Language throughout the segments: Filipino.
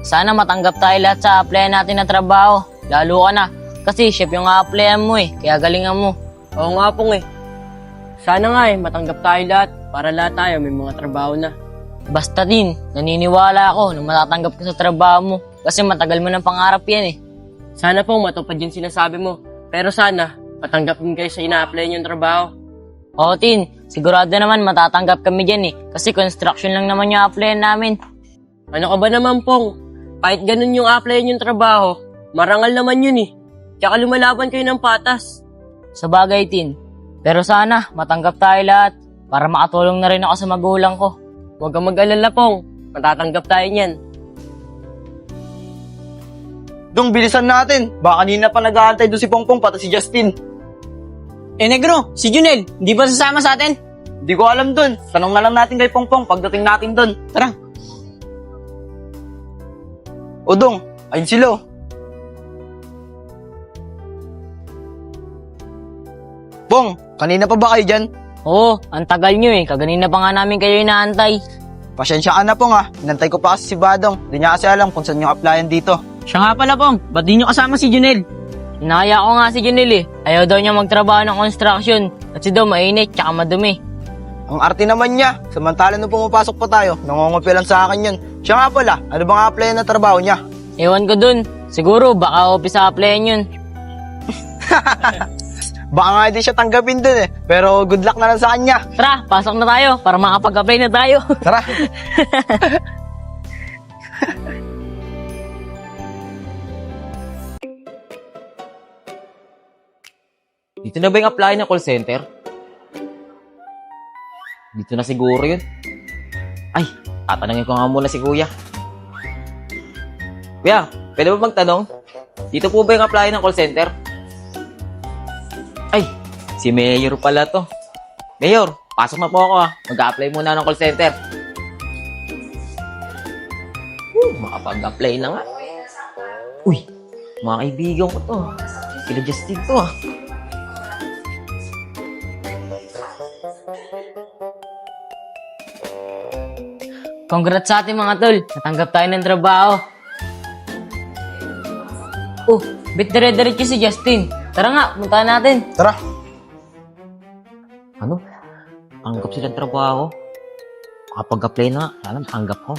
sana matanggap tayo lahat sa applyan natin na trabaho. Lalo ka na, kasi chef yung a-applyan mo kaya galingan mo. Oo nga pong Sana nga matanggap tayo lahat para lahat tayo may mga trabaho na. Basta din, naniniwala ako na matatanggap ka sa trabaho mo kasi matagal mo ng pangarap yan Sana pong matupad yung sinasabi mo. Pero sana, matanggap din kayo sa ina-applyan yung trabaho. Oo, Tin, sigurado naman matatanggap kami dyan kasi construction lang naman yung applyan namin. Ano ka ba naman pong? Kahit ganun yung applyan yung trabaho, marangal naman yun Tsaka lumalaban kayo ng patas. Sa bagay, Tin. Pero sana, matanggap tayo lahat para makatulong na rin ako sa magulang ko. Huwag kang mag-alala pong, matatanggap tayo niyan. Dong, bilisan natin. Baka kanina pa nag-aantay doon si Pongpong pati si Justin. Negro, si Junel, di ba sasama sa atin? Hindi ko alam doon. Tanong na lang natin kay Pongpong pagdating natin doon. Tara. O Dong, ayun sila. Pong, kanina pa ba kayo dyan? Oo, ang tagal nyo kaganina pa nga namin kayo inaantay. Pasensya ka na Pong Inantay ko pa kasi si Badong. Hindi niya kasi alam kung saan yung applyan dito. Siya nga pala, Pong. Ba't di nyo kasama si Junel? Inaya ko nga si Junel Ayaw daw niya magtrabaho ng construction. Kasi daw mainit tsaka madumi. Ang arte naman niya. Samantala nung pumapasok pa tayo, nangungupil lang sa akin yun. Siya nga pala, ano bang applyan na trabaho niya? Ewan ko dun. Siguro baka office sa applyan yun. Baka nga hindi siya tanggapin dun Pero good luck na lang sa kanya. Tara, pasok na tayo para makapag-apply na tayo. Tara. Dito na ba yung apply ng call center? Dito na siguro yun. Ay, tatanungin ko nga muna si Kuya. Kuya, pwede ba magtanong? Dito po ba yung apply ng call center? Ay, si Mayor pala to. Mayor, pasok na po ako Mag-a-apply muna ng call center. Makapag-apply na nga. Uy, mga kaibigan ko to. Sila Justin to Congrats sa atin mga tol. Natanggap tayo ng trabaho. Oh, bit dire-diretso si Justin. Tara nga, puntahan natin. Tara. Ano? Tanggap silang trabaho. Kapag-apply na, sana matanggap ko.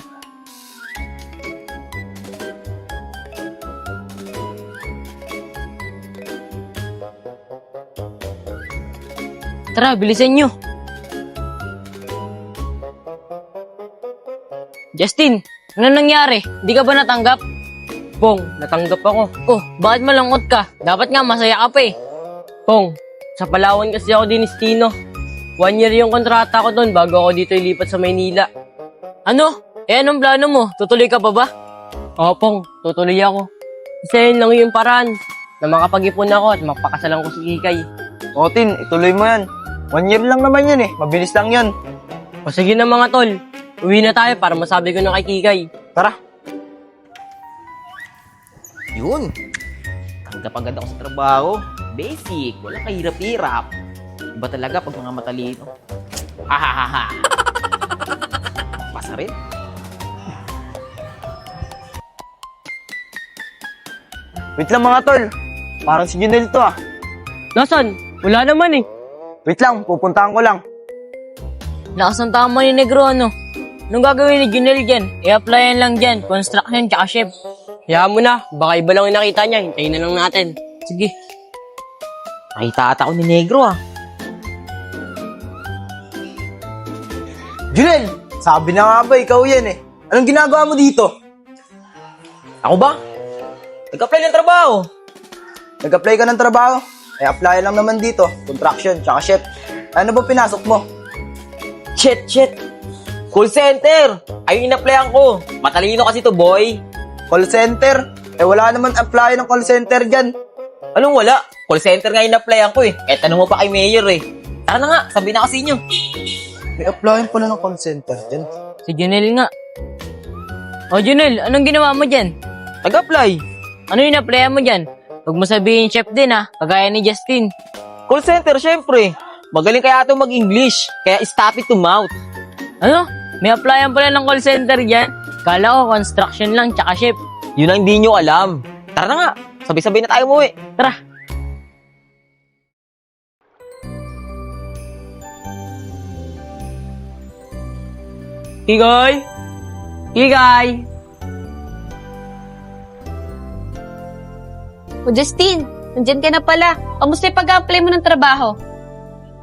Tara, bilisan nyo. Justin, ano nangyari? Di ka ba natanggap? Pong, natanggap ako. Oh, bakit malungkot ka? Dapat nga masaya ka pa Pong, sa Palawan kasi ako dinistino. 1 year yung kontrata ko doon bago ako dito ilipat sa Maynila. Ano? Anong plano mo? Tutuloy ka pa ba? Oo, Pong, tutuloy ako. Kasi yun lang yung paraan na makapag-ipon ako at mapakasalan ko si Kikay. O Tin, ituloy mo yan. 1 year lang naman yan Mabilis lang yan. O sige na mga tol, uwi na tayo para masabi ko na kay Kikay. Tara. Yun. Tanggap agad ako sa trabaho. Basic. Walang kahirap-hirap. Iba talaga pag mga matalino. Hahaha. Pasa rin. Wait lang mga tol. Parang si Junel to Nasaan? Wala naman Wait lang, pupuntahan ko lang. Lakas ng tama ni Negro, ano? Anong gagawin ni Junel dyan? I-applyan lang dyan. Construction tsaka chef. Hayaan mo na, baka iba lang yung nakita niya, hintayin na lang natin. Sige. Nakita ata ko ni Negro Junel, sabi na nga ba, ikaw yan Anong ginagawa mo dito? Ako ba? Nag-apply ng trabaho. Nag-apply ka ng trabaho? Apply lang naman dito. Construction, tsaka chef. Ano ba pinasok mo? Shit. Call center. Ayun in-applyan ko. Matalino kasi to, boy. Call center? Wala naman apply ng call center dyan. Anong wala? Call center nga in-applyan ko tanong mo pa kay Mayor Tara na nga, sabi na kasi inyo. May applyan pala ng call center dyan. Si Junel nga. O Junel, anong ginawa mo dyan? Nag-apply. Ano yung applyan mo dyan? Huwag mo sabihin chef din kagaya ni Justin. Call center, syempre. Magaling kaya ito mag-English. Kaya stop it to mouth. Ano? May applyan pala ng call center dyan? Kala ko construction lang tsaka ship. Yun ang hindi nyo alam. Tara na nga, sabay-sabay na tayo umuwi. Tara. Kikay! Kikay! O Justin, nandyan ka na pala. Kamusta yung pag-apply mo ng trabaho?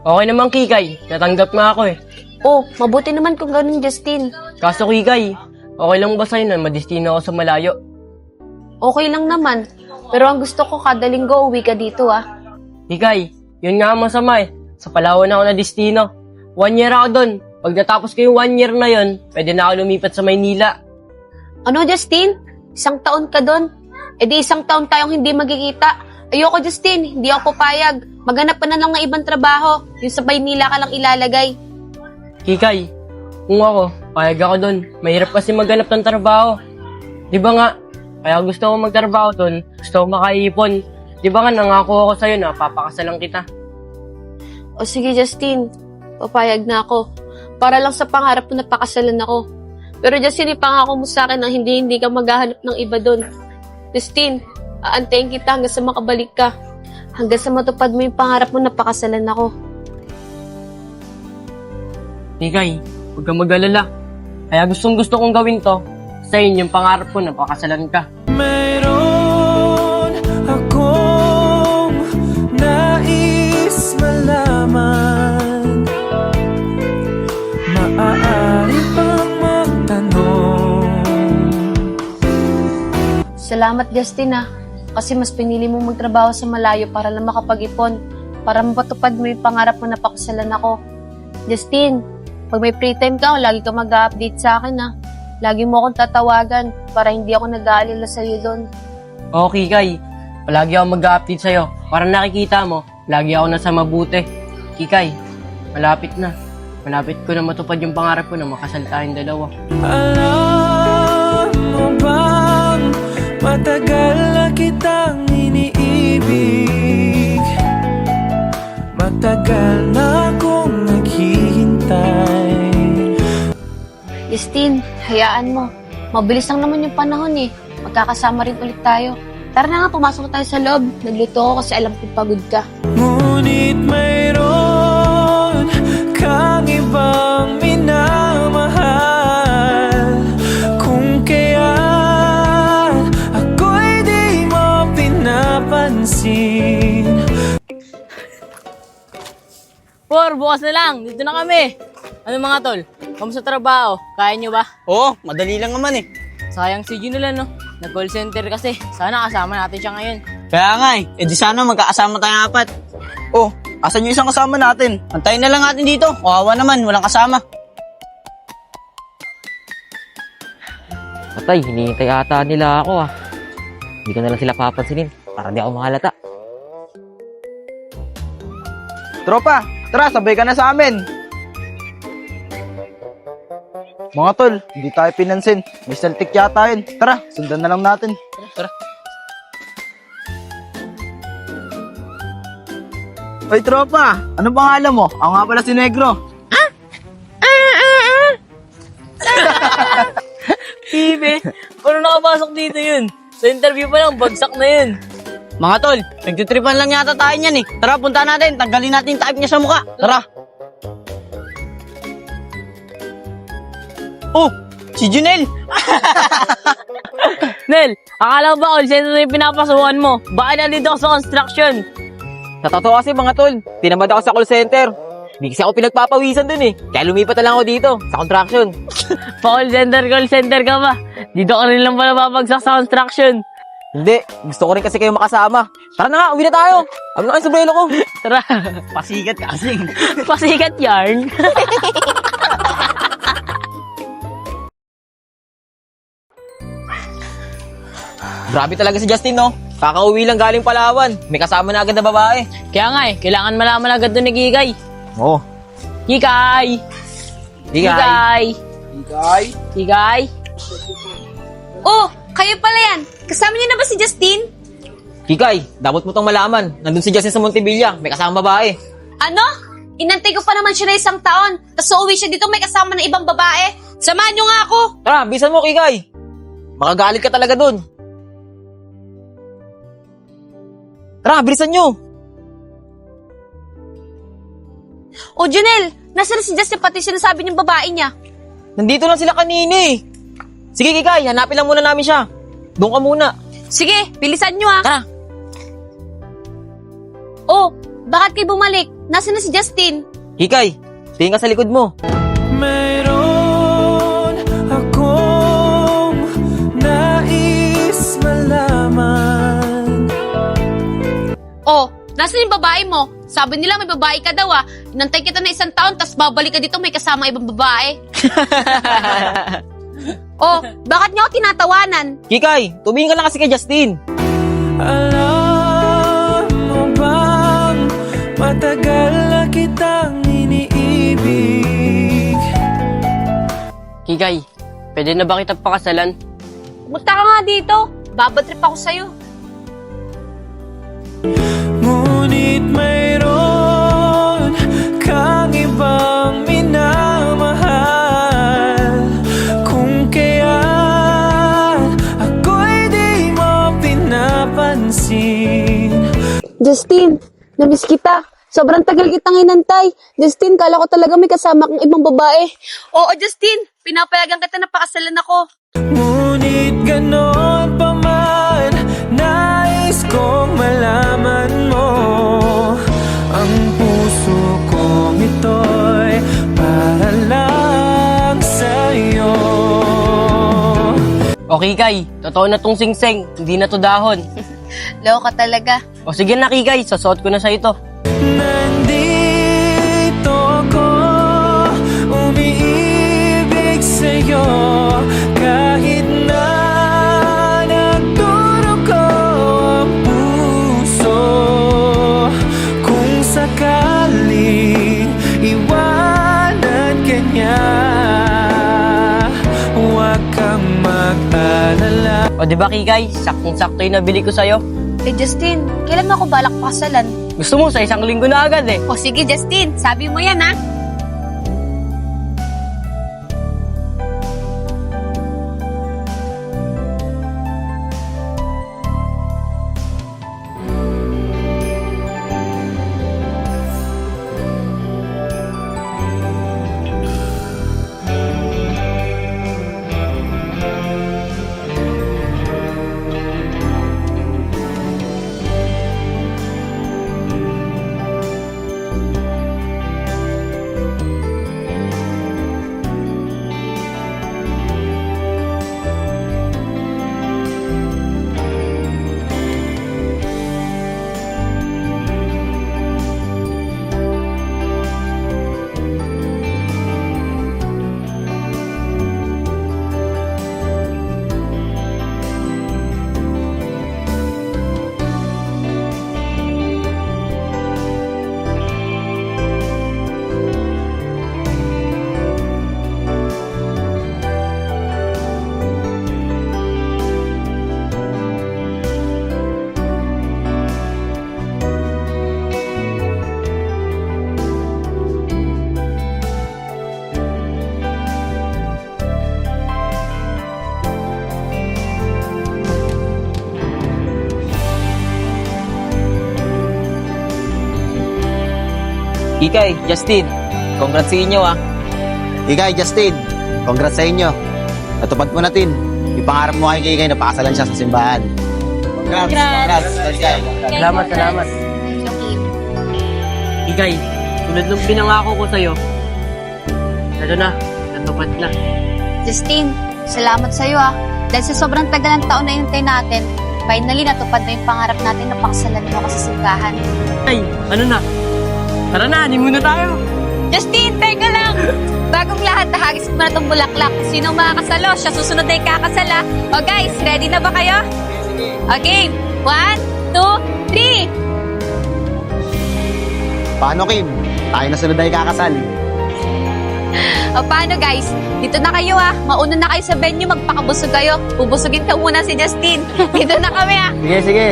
Okay naman, Kikay. Natanggap nga ako eh. Oh, mabuti naman kung ganun, Justin. Kaso, Kikay, okay lang ba sa'yo na madestino ako sa malayo? Okay lang naman. Pero ang gusto ko kada linggo uwi ka dito ah. Kikay, yun nga ang masama eh. Sa Palawan ako na destino. 1 year ako doon. Pag natapos ko yung 1 year na yun, pwede na ako lumipat sa Maynila. Ano, Justin? 1 taon ka doon? E di 1 taon tayong hindi magkikita. Ayoko, Justin. Hindi ako papayag. Maghanap pa na lang ng ibang trabaho. Yung sa Maynila ka lang ilalagay. Kikay, kung ako, payag ako doon. Mahirap kasi maghanap ng trabaho. Di ba nga, kaya gusto ko magtrabaho doon, gusto ko makaipon. Di ba nga, nangako ako sa'yo na papakasalan kita. O sige, Justin. Papayag na ako. Para lang sa pangarap mo na pakasalan ako. Pero Justin, ipangako mo sa akin na hindi ka maghahanap ng iba doon. Justin, aantayin kita hanggang sa makabalik ka. Hanggang sa matupad mo yung pangarap mo na pakasalan ako. Kikay, huwag kang mag-alala. Kaya gusto kong gawin to, sa yung pangarap ko na pakasalan ka. Mayroon akong nais malaman. Maaari bang magtanong? Salamat, Justin ah. Kasi mas pinili mo magtrabaho sa malayo para lang makapag-ipon. Para mapatupad mo yung pangarap mo na pakasalan ako. Justin, pag may free time ka, lagi ka mag-update sa akin ah. Lagi mo akong tatawagan para hindi ako nag-aalala sa'yo doon. Okay, Kikay. Palagi ako mag-update sa'yo. Para nakikita mo, lagi ako nasa mabuti. Kikay, malapit na. Malapit ko na matupad yung pangarap ko na makasal tayong dalawa. Alam mo bang matagal na kitang iniibig? Matagal na akong naghihintay. Justin, hayaan mo. Mabilis lang naman yung panahon eh. Magkakasama rin ulit tayo. Tara na nga, pumasok tayo sa loob. Nagluto ako kasi alam kong pagod ka. Ngunit mayroon kang ibang minamahal. Kung kaya ako'y di mo pinapansin. Por, bukas na lang. Dito na kami. Ano mga tol? Kamusta trabaho? Kaya nyo ba? Oo, madali lang naman eh. Sayang si Junel no? Nag-call center kasi. Sana kasama natin siya ngayon. Kaya nga eh, di sana magkakasama tayong 4. Oh, asan yung isang kasama natin? Antayin na lang natin dito. Kawawa naman, walang kasama. Patay, hinihintay ata nila ako ah. Hindi ko na lang sila papansinin para di ako mahalata. Tropa, tara, sabay ka na sa amin. Mga tol, hindi tayo pinansin. May saltik yata yun. Tara, sundan na lang natin. Tara. Oy, tropa, ano pangalan mo? Ako nga pala si Negro. Pibe, paano nakapasok dito yun? Sa interview pa lang, bagsak na yun. Mga tol, nagtitripan lang yata tayo niyan eh. Tara, punta natin. Tanggalin natin yung type niya sa mukha. Tara. Oh, si Junel. Nel, akala ko ba call center na yung pinapasuhan mo? Baka nandito ako sa construction. Sa totoo kasi mga tol, tinamad ako sa call center. Hindi kasi ako pinagpapawisan dun eh. Kaya lumipat na lang ako dito, sa construction. Pa-call center ka ba? Dito ka rin lang pala babagsak sa construction. Hindi, gusto ko rin kasi kayo makasama. Tara na nga, uwi na tayo. Ano na yung sombrero ko? Tara, Pasikat kasi. pasikat yarn. Grabe talaga si Justin, no? Kakauwi lang galing Palawan. May kasama na agad na babae. Kaya nga kailangan malaman agad doon ni Kikay. Oo. Kikay! Kikay! Kikay! Oh, kayo pala yan. Kasama niyo na ba si Justin? Kikay, dapat mo tong malaman. Nandun si Justin sa Montevilla. May kasama babae. Ano? Inantay ko pa naman siya na 1 taon. Tapos uuwi siya dito may kasama ng ibang babae. Samahan nyo nga ako! Tara, bisan mo, Kikay. Makagalit ka talaga dun. Tara, bilisan nyo. O Junel, nasaan na si Justin pati sinasabi niyong babae niya? Nandito lang sila kanina eh. Sige, Kikay, hanapin lang muna namin siya. Doon ka muna. Sige, bilisan nyo ah. Tara. Oh, bakit kayo bumalik? Nasaan na si Justin? Kikay, tingin ka sa likod mo. Mayroon akong nais malaman. Oh, nasaan yung babae mo? Sabi nila may babae ka daw ah. Inantay kita na 1 taon, tas babalik ka dito may kasama ibang babae. Oh, bakit niyo ako tinatawanan? Kikay, tumingin ka lang kasi kay Justin. Alam mo bang matagal na kitang iniibig? Kikay, pwede na ba kita pakasalan? Pumunta ka nga dito. Babatrip ako sa'yo. Ngunit mayroon kang ibang minamahal. Kung kaya't ako'y di mo pinapansin. Justin, namiss kita. Sobrang tagal kitang inantay. Justin, kala ko talaga may kasama kang ibang babae. Oo, Justin. Pinapayagan kita na pakasalan ako. Ngunit ganon pa man, nais kong malaman mo. Ang puso kong ito'y para lang sa'yo. O Kikay, totoo na tong singseng, hindi na to dahon. Loko ka talaga. O sige na Kikay, sasuot ko na sa ito. Nandito ko, umiibig sa'yo. Kahit na nagdurugo ang puso. Kung sakaling iwanan ka niya, huwag kang mag-alala. O diba Kikay, saktong-sakto yung nabili ko sa'yo. Eh, Justin, kailan mo ako balak pakasalan? Gusto mo sa 1 linggo na agad eh. O sige, Justin, sabi mo yan, ha? Kikay, Justin, congrats sa inyo ah. Kikay, Justin, congrats sa inyo. Natupad mo natin. Ipangarap mo kay Kikay na pakasalan siya sa simbahan. Congrats. Kikay. Salamat. Kikay, tulad nung pinangako ko sa'yo, ito na, natupad na. Justin, salamat sa'yo, ha? Dahil sa sobrang tagal ng taon na hintay natin, finally natupad na yung pangarap natin na pakasalan mo ako sa simbahan. Ay, ano na? Tara na, honeymoon na tayo. Justin, teka lang! Bagong lahat, nahagis ko na itong bulaklak. Sino makakasalo? Siya susunod na yung kakasala. O guys, ready na ba kayo? Okay, 1, 2, 3! Paano, Kim? Tayo na sunod na ikakasal. O paano guys? Dito na kayo ha. Mauna na kayo sa venue, magpakabusog kayo. Bubusugin ka muna si Justin. Dito na kami ha. Sige.